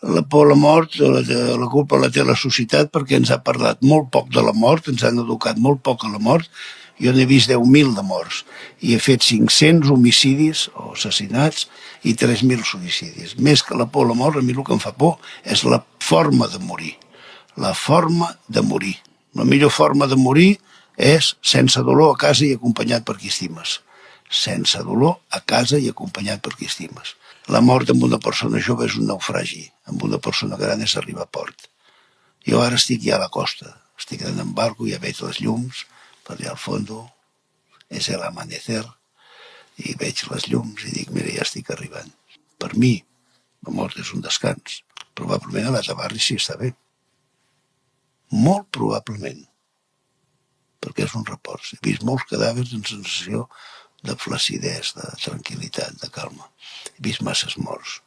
La por a la mort, la culpa la té la societat perquè ens ha parlat molt poc de la mort, ens han educat molt poc a la mort. Jo n'he vist 10.000 de morts i he fet 500 homicidis o assassinats i 3.000 suïcidis. Més que la por a la mort, a mi el que em fa por és la forma de morir. La forma de morir. La millor forma de morir és sense dolor a casa i acompanyat per qui estimes. Sense dolor a casa i acompanyat per qui estimes. La mort amb una persona jove és un naufragi, amb una persona gran és arribar a port. Jo ara estic ja a la costa, estic anant en barco, ja veig les llums, per allà al fons és l'amanecer, i veig les llums i dic, mira, ja estic arribant. Per mi, la mort és un descans. Probablement a la Tabarri sí està bé. Molt probablement. Perquè és un repòs. He vist molts cadàvers en sensació de flacidesa, de tranquil·litat, de calma. He vist masses morts.